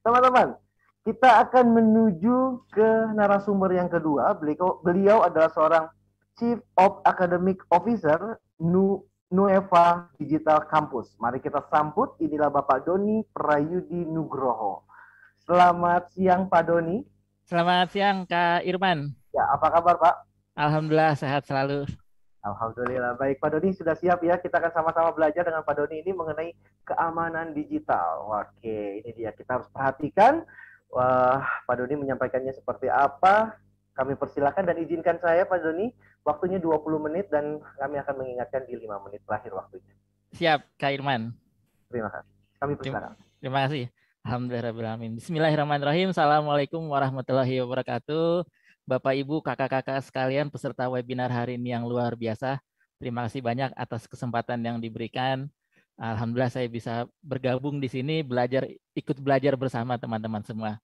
Teman-teman, kita akan menuju ke narasumber yang kedua. Beliau adalah seorang Chief of Academic Officer Nueva Digital Campus. Mari kita sambut, inilah Bapak Doni Prayudi Nugroho. Selamat siang Pak Doni. Selamat siang Kak Irman. Ya, apa kabar Pak? Alhamdulillah sehat selalu. Alhamdulillah. Baik, Pak Doni sudah siap ya. Kita akan sama-sama belajar dengan Pak Doni ini mengenai keamanan digital. Oke, ini dia. Kita harus perhatikan. Wah, Pak Doni menyampaikannya seperti apa. Kami persilakan dan izinkan saya, Pak Doni. Waktunya 20 menit dan kami akan mengingatkan di 5 menit terakhir waktunya. Siap Kak Irman. Terima kasih. Kami Terima, persilakan. terima kasih. Alhamdulillahirrahmanirrahim. Bismillahirrahmanirrahim. Assalamualaikum warahmatullahi wabarakatuh. Bapak Ibu, kakak-kakak sekalian peserta webinar hari ini yang luar biasa. Terima kasih banyak atas kesempatan yang diberikan. Alhamdulillah saya bisa bergabung di sini, ikut belajar bersama teman-teman semua.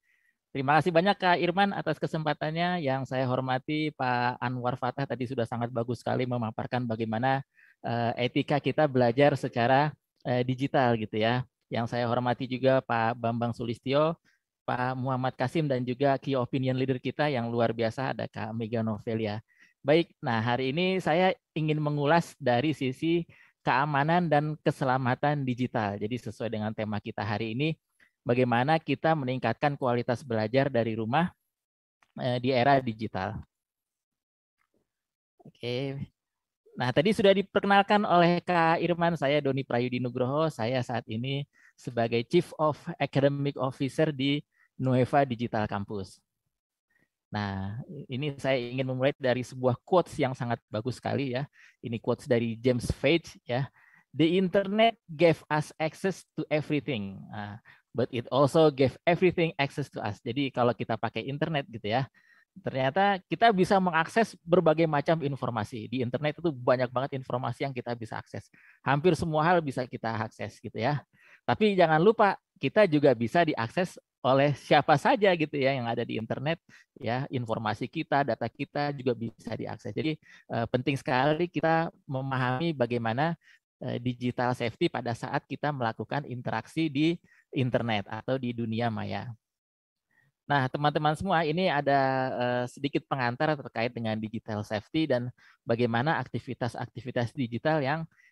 Terima kasih banyak Kak Irman atas kesempatannya. Yang saya hormati Pak Anwar Fatah tadi sudah sangat bagus sekali memaparkan bagaimana etika kita belajar secara digital gitu ya. Yang saya hormati juga Pak Bambang Sulistyo, Pak Muhammad Kasim, dan juga key opinion leader kita yang luar biasa ada Kak Mega Novelia. Baik, nah hari ini saya ingin mengulas dari sisi keamanan dan keselamatan digital. Jadi sesuai dengan tema kita hari ini, bagaimana kita meningkatkan kualitas belajar dari rumah di era digital. Oke. Nah, tadi sudah diperkenalkan oleh Kak Irman, saya Doni Prayudi Nugroho. Saya saat ini sebagai Chief of Academic Officer di Nueva Digital Campus. Nah, ini saya ingin memulai dari sebuah quotes yang sangat bagus sekali ya. Ini quotes dari James Page ya. The internet gave us access to everything, but it also gave everything access to us. Jadi kalau kita pakai internet gitu ya, ternyata kita bisa mengakses berbagai macam informasi. Di internet itu banyak banget informasi yang kita bisa akses. Hampir semua hal bisa kita akses gitu ya. Tapi jangan lupa kita juga bisa diakses oleh siapa saja gitu ya yang ada di internet ya, informasi kita, data kita juga bisa diakses. Jadi penting sekali kita memahami bagaimana digital safety pada saat kita melakukan interaksi di internet atau di dunia maya. Nah, teman-teman semua, ini ada sedikit pengantar terkait dengan digital safety dan bagaimana aktivitas-aktivitas digital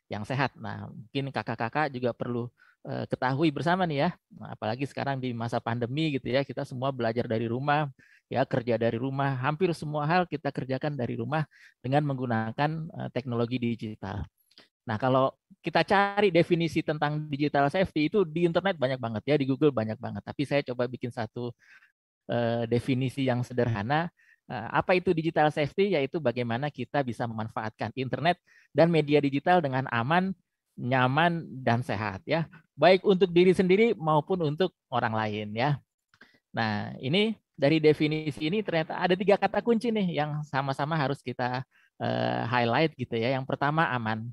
yang sehat. Nah, mungkin kakak-kakak juga perlu ketahui bersama nih ya, nah, apalagi sekarang di masa pandemi gitu ya, kita semua belajar dari rumah, ya kerja dari rumah, hampir semua hal kita kerjakan dari rumah dengan menggunakan teknologi digital. Nah, kalau kita cari definisi tentang digital safety itu di internet banyak banget ya, di Google banyak banget. Tapi saya coba bikin satu definisi yang sederhana. Apa itu digital safety? Yaitu bagaimana kita bisa memanfaatkan internet dan media digital dengan aman, nyaman, dan sehat ya. Baik untuk diri sendiri maupun untuk orang lain ya. Nah, ini dari definisi ini ternyata ada 3 kata kunci nih yang sama-sama harus kita highlight gitu ya. Yang pertama aman.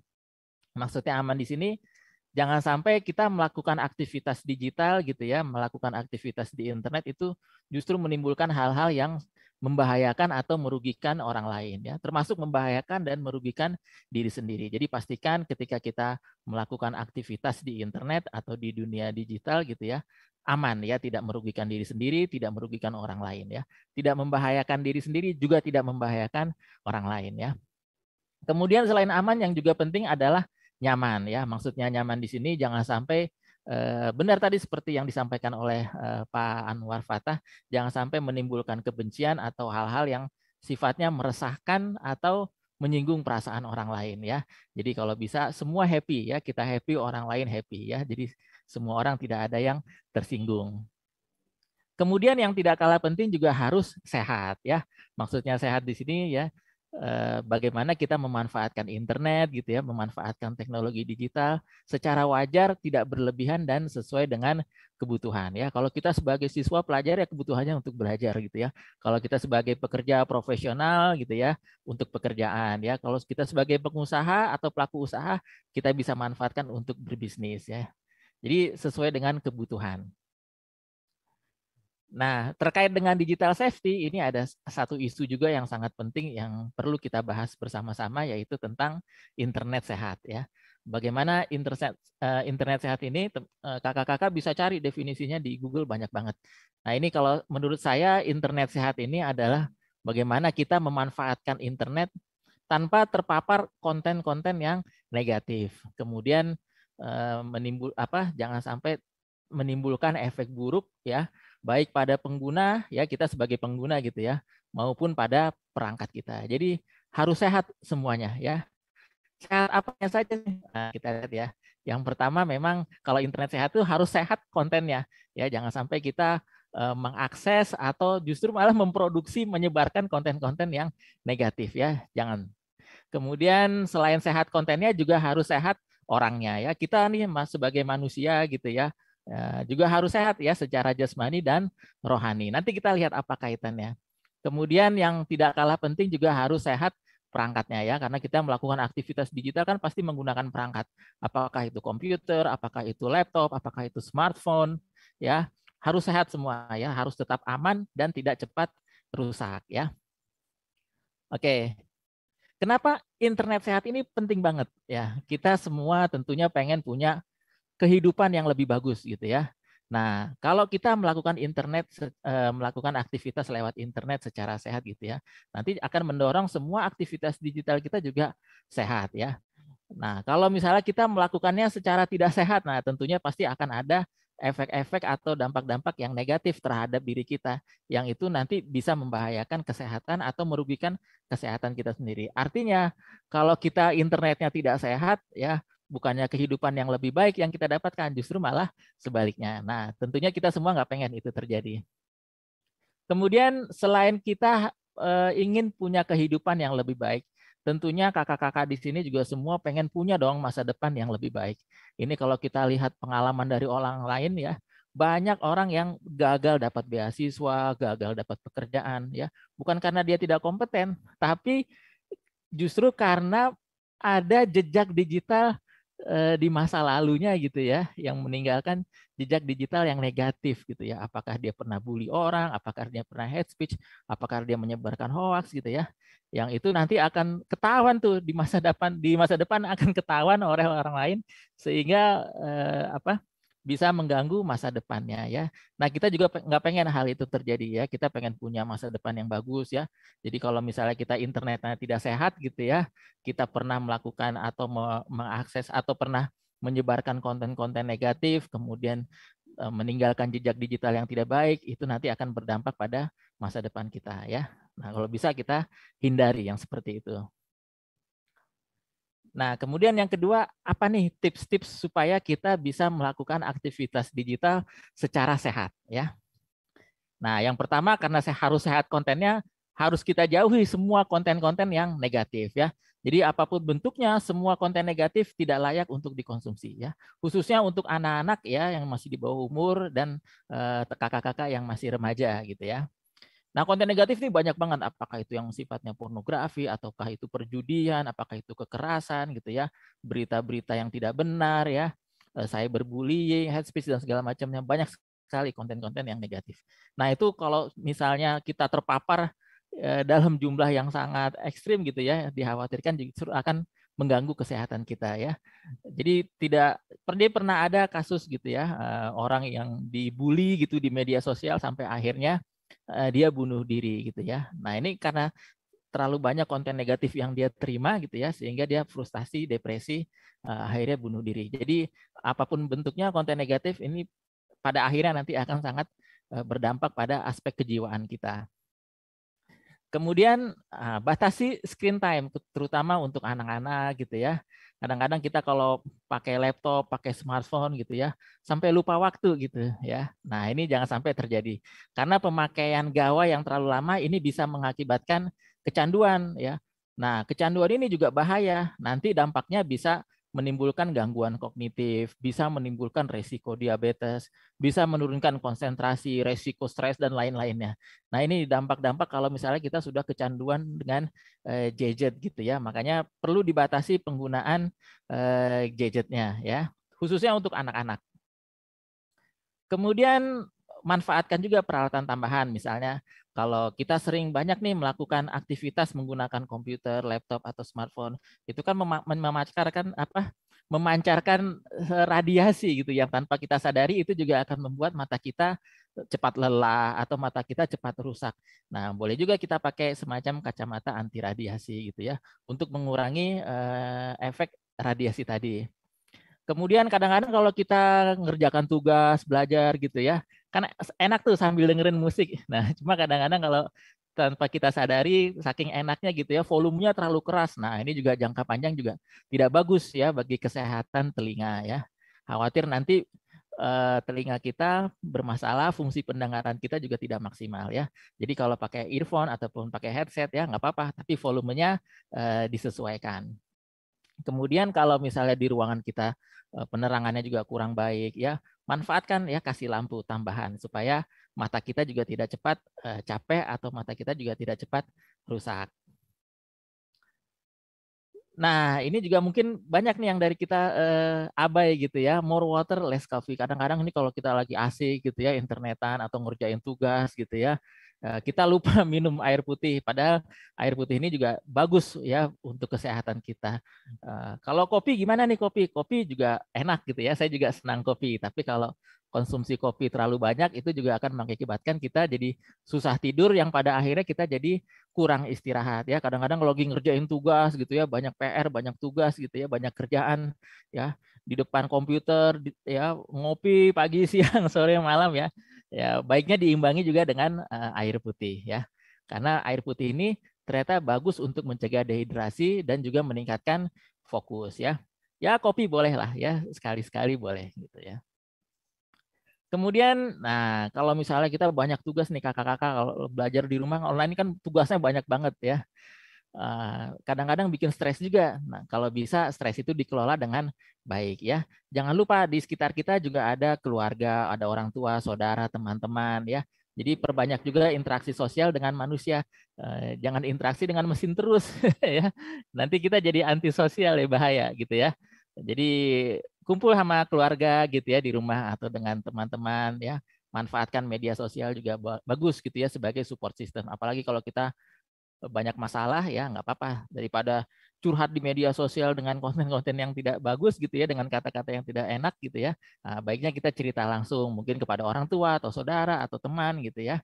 Maksudnya aman di sini jangan sampai kita melakukan aktivitas digital gitu ya, melakukan aktivitas di internet itu justru menimbulkan hal-hal yang membahayakan atau merugikan orang lain ya, termasuk membahayakan dan merugikan diri sendiri. Jadi pastikan ketika kita melakukan aktivitas di internet atau di dunia digital gitu ya, aman ya, tidak merugikan diri sendiri, tidak merugikan orang lain ya, tidak membahayakan diri sendiri juga tidak membahayakan orang lain ya. Kemudian selain aman yang juga penting adalah nyaman ya. Maksudnya nyaman di sini jangan sampai benar tadi seperti yang disampaikan oleh Pak Anwar Fatah, jangan sampai menimbulkan kebencian atau hal-hal yang sifatnya meresahkan atau menyinggung perasaan orang lain ya. Jadi kalau bisa semua happy ya, kita happy, orang lain happy ya. Jadi semua orang tidak ada yang tersinggung. Kemudian yang tidak kalah penting juga harus sehat ya. Maksudnya sehat di sini ya, bagaimana kita memanfaatkan internet gitu ya, memanfaatkan teknologi digital secara wajar, tidak berlebihan dan sesuai dengan kebutuhan ya. Kalau kita sebagai siswa pelajar ya kebutuhannya untuk belajar gitu ya. Kalau kita sebagai pekerja profesional gitu ya, untuk pekerjaan ya. Kalau kita sebagai pengusaha atau pelaku usaha, kita bisa manfaatkan untuk berbisnis ya. Jadi sesuai dengan kebutuhan. Nah, terkait dengan digital safety, ini ada satu isu juga yang sangat penting yang perlu kita bahas bersama-sama, yaitu tentang internet sehat ya. Bagaimana internet sehat ini, kakak-kakak bisa cari definisinya di Google banyak banget. Nah ini kalau menurut saya internet sehat ini adalah bagaimana kita memanfaatkan internet tanpa terpapar konten-konten yang negatif. Kemudian jangan sampai menimbulkan efek buruk ya, baik pada pengguna ya, kita sebagai pengguna gitu ya, maupun pada perangkat kita. Jadi harus sehat semuanya ya. Sehat apanya saja sih? Nah, kita lihat ya. Yang pertama memang kalau internet sehat itu harus sehat kontennya. Ya, jangan sampai kita mengakses atau justru malah memproduksi, menyebarkan konten-konten yang negatif ya. Jangan. Kemudian selain sehat kontennya juga harus sehat orangnya ya. Kita nih sebagai manusia gitu ya, juga harus sehat ya secara jasmani dan rohani. Nanti kita lihat apa kaitannya. Kemudian yang tidak kalah penting juga harus sehat perangkatnya ya, karena kita melakukan aktivitas digital kan pasti menggunakan perangkat. Apakah itu komputer, apakah itu laptop, apakah itu smartphone ya. Harus sehat semua ya, harus tetap aman dan tidak cepat rusak ya. Oke. Kenapa internet sehat ini penting banget ya? Kita semua tentunya pengen punya kehidupan yang lebih bagus gitu ya. Nah, kalau kita melakukan aktivitas lewat internet secara sehat gitu ya, nanti akan mendorong semua aktivitas digital kita juga sehat ya. Nah, kalau misalnya kita melakukannya secara tidak sehat, nah tentunya pasti akan ada efek-efek atau dampak-dampak yang negatif terhadap diri kita, yang itu nanti bisa membahayakan kesehatan atau merugikan kesehatan kita sendiri. Artinya, kalau kita internetnya tidak sehat, ya bukannya kehidupan yang lebih baik yang kita dapatkan, justru malah sebaliknya. Nah, tentunya kita semua nggak pengen itu terjadi. Kemudian selain kita ingin punya kehidupan yang lebih baik, tentunya kakak-kakak di sini juga semua pengen punya dong masa depan yang lebih baik. Ini kalau kita lihat pengalaman dari orang lain ya, banyak orang yang gagal dapat beasiswa, gagal dapat pekerjaan ya, bukan karena dia tidak kompeten, tapi justru karena ada jejak digital di masa lalunya gitu ya, yang meninggalkan jejak digital yang negatif gitu ya. Apakah dia pernah bully orang, apakah dia pernah hate speech, apakah dia menyebarkan hoax gitu ya. Yang itu nanti akan ketahuan tuh di masa depan akan ketahuan oleh orang lain sehingga bisa mengganggu masa depannya ya. Nah kita juga nggak pengen hal itu terjadi ya. Kita pengen punya masa depan yang bagus ya. Jadi kalau misalnya kita internetnya tidak sehat gitu ya, kita pernah melakukan atau mengakses atau pernah menyebarkan konten-konten negatif, kemudian meninggalkan jejak digital yang tidak baik, itu nanti akan berdampak pada masa depan kita ya. Nah kalau bisa kita hindari yang seperti itu. Nah, kemudian yang kedua, apa nih tips-tips supaya kita bisa melakukan aktivitas digital secara sehat ya. Nah, yang pertama karena saya harus sehat kontennya, harus kita jauhi semua konten-konten yang negatif ya. Jadi apapun bentuknya, semua konten negatif tidak layak untuk dikonsumsi ya. Khususnya untuk anak-anak ya yang masih di bawah umur dan kakak-kakak yang masih remaja gitu ya. Nah, konten negatif ini banyak banget, apakah itu yang sifatnya pornografi, ataukah itu perjudian, apakah itu kekerasan gitu ya, berita-berita yang tidak benar ya, cyberbullying, hate speech dan segala macamnya, banyak sekali konten-konten yang negatif. Nah, itu kalau misalnya kita terpapar dalam jumlah yang sangat ekstrim gitu ya, dikhawatirkan justru akan mengganggu kesehatan kita ya. Jadi pernah ada kasus gitu ya, orang yang dibully gitu di media sosial sampai akhirnya dia bunuh diri gitu ya. Nah ini karena terlalu banyak konten negatif yang dia terima gitu ya, sehingga dia frustasi, depresi, akhirnya bunuh diri. Jadi apapun bentuknya konten negatif ini pada akhirnya nanti akan sangat berdampak pada aspek kejiwaan kita. Kemudian batasi screen time, terutama untuk anak-anak gitu ya. Kadang-kadang kita kalau pakai laptop, pakai smartphone gitu ya, sampai lupa waktu gitu ya. Nah ini jangan sampai terjadi. Karena pemakaian gawai yang terlalu lama ini bisa mengakibatkan kecanduan ya. Nah kecanduan ini juga bahaya. Nanti dampaknya bisa menimbulkan gangguan kognitif, bisa menimbulkan resiko diabetes, bisa menurunkan konsentrasi, resiko stres, dan lain-lainnya. Nah ini dampak-dampak kalau misalnya kita sudah kecanduan dengan gadget gitu ya. Makanya perlu dibatasi penggunaan gadgetnya ya, khususnya untuk anak-anak. Kemudian manfaatkan juga peralatan tambahan, misalnya kalau kita sering banyak nih melakukan aktivitas menggunakan komputer, laptop atau smartphone, itu kan memanfaatkan memancarkan radiasi gitu yang tanpa kita sadari itu juga akan membuat mata kita cepat lelah atau mata kita cepat rusak. Nah, boleh juga kita pakai semacam kacamata anti radiasi gitu ya untuk mengurangi efek radiasi tadi. Kemudian kadang-kadang kalau kita ngerjakan tugas, belajar gitu ya, kan enak tuh sambil dengerin musik. Nah, cuma kadang-kadang kalau tanpa kita sadari, saking enaknya gitu ya, volumenya terlalu keras. Nah, ini juga jangka panjang juga tidak bagus ya bagi kesehatan telinga ya. Khawatir nanti telinga kita bermasalah, fungsi pendengaran kita juga tidak maksimal ya. Jadi kalau pakai earphone ataupun pakai headset ya nggak apa-apa, tapi volumenya disesuaikan. Kemudian kalau misalnya di ruangan kita penerangannya juga kurang baik ya, manfaatkan ya kasih lampu tambahan supaya mata kita juga tidak cepat capek atau mata kita juga tidak cepat rusak. Nah, ini juga mungkin banyak nih yang dari kita abai gitu ya, more water less coffee. Kadang-kadang ini kalau kita lagi asik gitu ya, internetan atau ngerjain tugas gitu ya, kita lupa minum air putih. Padahal air putih ini juga bagus ya untuk kesehatan kita. Kalau kopi gimana nih kopi? Kopi juga enak gitu ya. Saya juga senang kopi. Tapi kalau konsumsi kopi terlalu banyak itu juga akan mengakibatkan kita jadi susah tidur yang pada akhirnya kita jadi kurang istirahat ya. Kadang-kadang kalau lagi ngerjain tugas gitu ya, banyak PR, banyak tugas gitu ya, banyak kerjaan ya di depan komputer ya, ngopi pagi, siang, sore, malam ya. Ya, baiknya diimbangi juga dengan air putih ya. Karena air putih ini ternyata bagus untuk mencegah dehidrasi dan juga meningkatkan fokus ya. Ya kopi boleh lah ya, sekali-sekali boleh gitu ya. Kemudian, nah kalau misalnya kita banyak tugas nih kakak-kakak kalau belajar di rumah online kan tugasnya banyak banget ya. Kadang-kadang bikin stres juga. Nah kalau bisa stres itu dikelola dengan baik ya. Jangan lupa di sekitar kita juga ada keluarga, ada orang tua, saudara, teman-teman ya. Jadi perbanyak juga interaksi sosial dengan manusia. Jangan interaksi dengan mesin terus ya. Nanti kita jadi antisosial ya, bahaya gitu ya. Jadi kumpul sama keluarga gitu ya di rumah atau dengan teman-teman ya. Manfaatkan media sosial juga bagus gitu ya sebagai support system. Apalagi kalau kita banyak masalah ya nggak apa-apa daripada curhat di media sosial dengan konten-konten yang tidak bagus gitu ya, dengan kata-kata yang tidak enak gitu ya. Nah, baiknya kita cerita langsung mungkin kepada orang tua atau saudara atau teman gitu ya.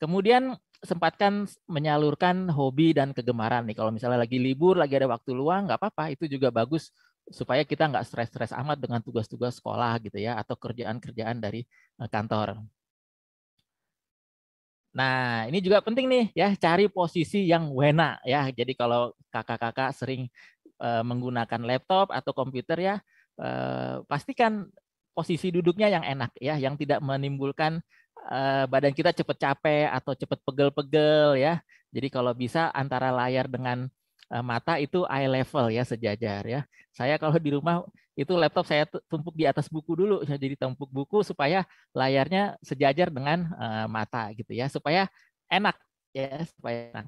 Kemudian sempatkan menyalurkan hobi dan kegemaran nih. Kalau misalnya lagi libur, lagi ada waktu luang, nggak apa-apa. Itu juga bagus supaya kita nggak stres-stres amat dengan tugas-tugas sekolah gitu ya, atau kerjaan-kerjaan dari kantor. Nah, ini juga penting nih ya, cari posisi yang wena ya. Jadi kalau kakak-kakak sering menggunakan laptop atau komputer ya, pastikan posisi duduknya yang enak ya, yang tidak menimbulkan badan kita cepat capek atau cepat pegel-pegel ya. Jadi kalau bisa antara layar dengan mata itu eye level ya, sejajar ya. Saya kalau di rumah itu laptop saya tumpuk di atas buku dulu, jadi tumpuk buku supaya layarnya sejajar dengan mata gitu ya, supaya enak ya, supaya enak.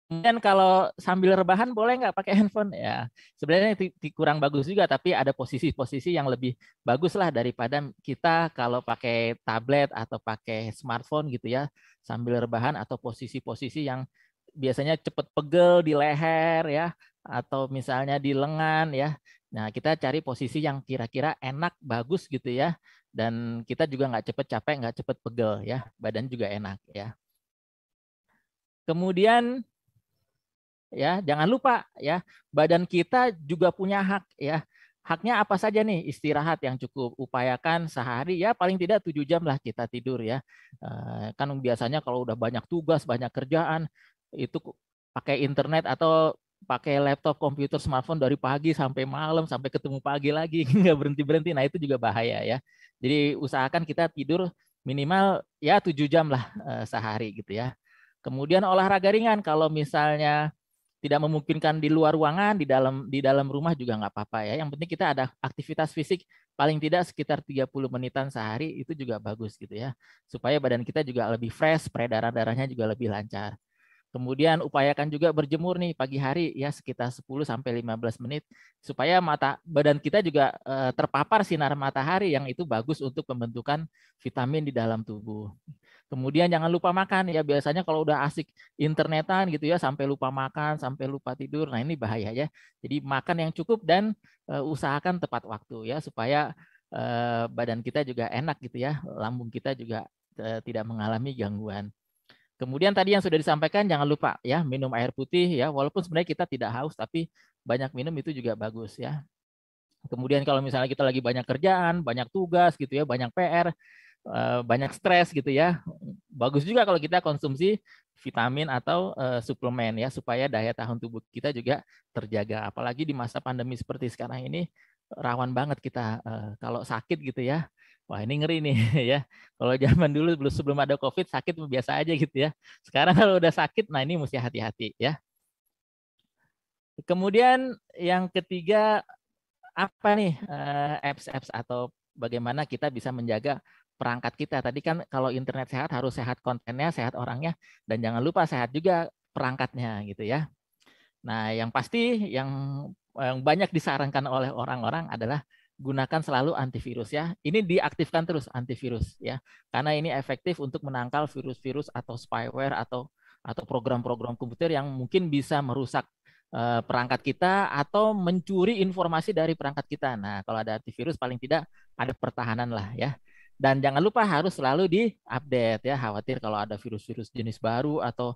Kemudian kalau sambil rebahan boleh nggak pakai handphone ya. Sebenarnya kurang bagus juga, tapi ada posisi-posisi yang lebih bagus lah daripada kita kalau pakai tablet atau pakai smartphone gitu ya, sambil rebahan atau posisi-posisi yang biasanya cepet pegel di leher ya, atau misalnya di lengan ya. Nah kita cari posisi yang kira-kira enak, bagus gitu ya, dan kita juga nggak cepet capek, nggak cepet pegel ya, badan juga enak ya. Kemudian ya jangan lupa ya, badan kita juga punya hak ya. Haknya apa saja nih? Istirahat yang cukup, upayakan sehari ya paling tidak 7 jam lah kita tidur ya. Kan biasanya kalau udah banyak tugas, banyak kerjaan itu pakai internet atau pakai laptop, komputer, smartphone dari pagi sampai malam, sampai ketemu pagi lagi, nggak berhenti-berhenti. Nah itu juga bahaya ya. Jadi usahakan kita tidur minimal ya 7 jam lah sehari gitu ya. Kemudian olahraga ringan, kalau misalnya tidak memungkinkan di luar ruangan, di dalam rumah juga nggak apa-apa ya. Yang penting kita ada aktivitas fisik paling tidak sekitar 30 menitan sehari, itu juga bagus gitu ya. Supaya badan kita juga lebih fresh, peredaran darahnya juga lebih lancar. Kemudian upayakan juga berjemur nih pagi hari ya sekitar 10 sampai 15 menit supaya badan kita juga terpapar sinar matahari yang itu bagus untuk pembentukan vitamin di dalam tubuh. Kemudian jangan lupa makan ya, biasanya kalau udah asik internetan gitu ya sampai lupa makan, sampai lupa tidur. Nah, ini bahaya ya. Jadi makan yang cukup dan usahakan tepat waktu ya supaya badan kita juga enak gitu ya, lambung kita juga tidak mengalami gangguan. Kemudian tadi yang sudah disampaikan jangan lupa ya minum air putih ya, walaupun sebenarnya kita tidak haus tapi banyak minum itu juga bagus ya. Kemudian kalau misalnya kita lagi banyak kerjaan, banyak tugas gitu ya, banyak PR, banyak stres gitu ya, bagus juga kalau kita konsumsi vitamin atau suplemen ya supaya daya tahan tubuh kita juga terjaga. Apalagi di masa pandemi seperti sekarang ini rawan banget kita kalau sakit gitu ya. Wah, ini ngeri nih ya. Kalau zaman dulu sebelum ada COVID sakit biasa aja gitu ya. Sekarang kalau udah sakit, nah ini mesti hati-hati ya. Kemudian yang ketiga apa nih apps atau bagaimana kita bisa menjaga perangkat kita. Tadi kan kalau internet sehat harus sehat kontennya, sehat orangnya, dan jangan lupa sehat juga perangkatnya gitu ya. Nah, yang pasti yang banyak disarankan oleh orang-orang adalah gunakan selalu antivirus ya. Ini diaktifkan terus antivirus ya. Karena ini efektif untuk menangkal virus-virus atau spyware atau program-program komputer yang mungkin bisa merusak perangkat kita atau mencuri informasi dari perangkat kita. Nah, kalau ada antivirus paling tidak ada pertahanan lah ya. Dan jangan lupa harus selalu di-update ya. Khawatir kalau ada virus-virus jenis baru atau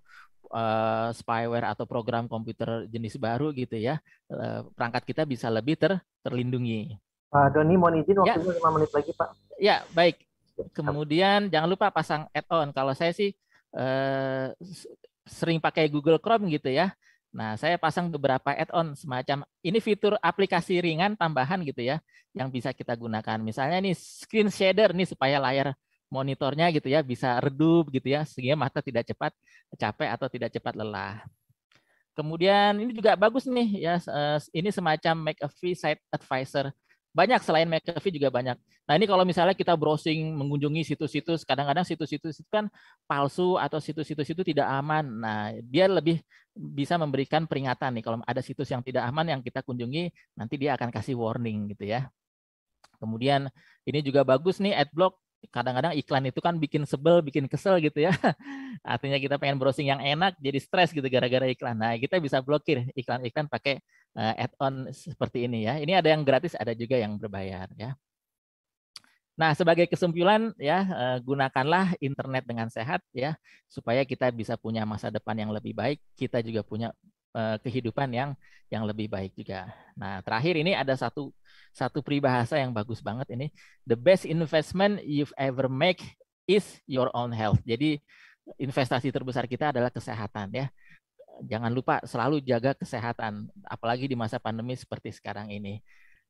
spyware atau program komputer jenis baru gitu ya, perangkat kita bisa lebih terlindungi. Pak Doni, mohon izin Ya. waktunya 5 menit lagi, Pak. Ya, baik. Kemudian jangan lupa pasang add-on. Kalau saya sih sering pakai Google Chrome gitu ya. Nah, saya pasang beberapa add-on semacam ini fitur aplikasi ringan tambahan gitu ya yang bisa kita gunakan. Misalnya nih screen shader nih supaya layar monitornya gitu ya bisa redup gitu ya sehingga mata tidak cepat capek atau tidak cepat lelah. Kemudian ini juga bagus nih ya, ini semacam McAfee Site Advisor. Banyak selain McAfee juga banyak. Nah ini kalau misalnya kita browsing mengunjungi situs-situs, kadang-kadang situs-situs itu kan palsu atau situs-situs itu tidak aman. Nah dia lebih bisa memberikan peringatan nih kalau ada situs yang tidak aman yang kita kunjungi, nanti dia akan kasih warning gitu ya. Kemudian ini juga bagus nih adblock. Kadang-kadang iklan itu kan bikin sebel, bikin kesel gitu ya. Artinya kita pengen browsing yang enak, jadi stres gitu gara-gara iklan. Nah, kita bisa blokir iklan-iklan pakai add-on seperti ini ya. Ini ada yang gratis, ada juga yang berbayar ya. Nah, sebagai kesimpulan ya, gunakanlah internet dengan sehat ya, supaya kita bisa punya masa depan yang lebih baik. Kita juga punya kehidupan yang lebih baik juga. Nah, terakhir ini ada satu peribahasa yang bagus banget ini. The best investment you've ever make is your own health. Jadi investasi terbesar kita adalah kesehatan ya. Jangan lupa selalu jaga kesehatan, apalagi di masa pandemi seperti sekarang ini.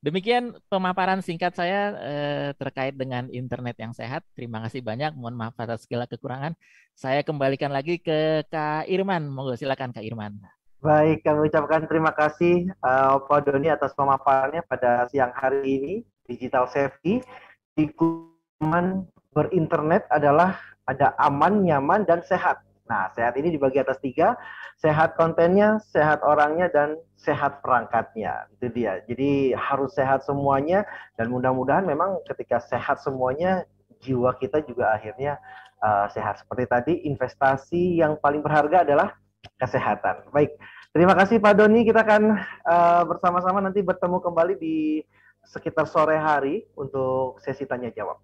Demikian pemaparan singkat saya terkait dengan internet yang sehat. Terima kasih banyak. Mohon maaf atas segala kekurangan. Saya kembalikan lagi ke Kak Irman. Monggo silakan Kak Irman. Baik, kami ucapkan terima kasih Pak Doni atas pemaparannya pada siang hari ini. Digital safety di kuman berinternet adalah ada aman, nyaman, dan sehat. Nah, sehat ini dibagi atas 3, sehat kontennya, sehat orangnya, dan sehat perangkatnya. Itu dia. Jadi harus sehat semuanya, dan mudah-mudahan memang ketika sehat semuanya, jiwa kita juga akhirnya sehat. Seperti tadi, investasi yang paling berharga adalah kesehatan. Baik, terima kasih Pak Doni. Kita akan bersama-sama nanti bertemu kembali di sekitar sore hari untuk sesi tanya jawab.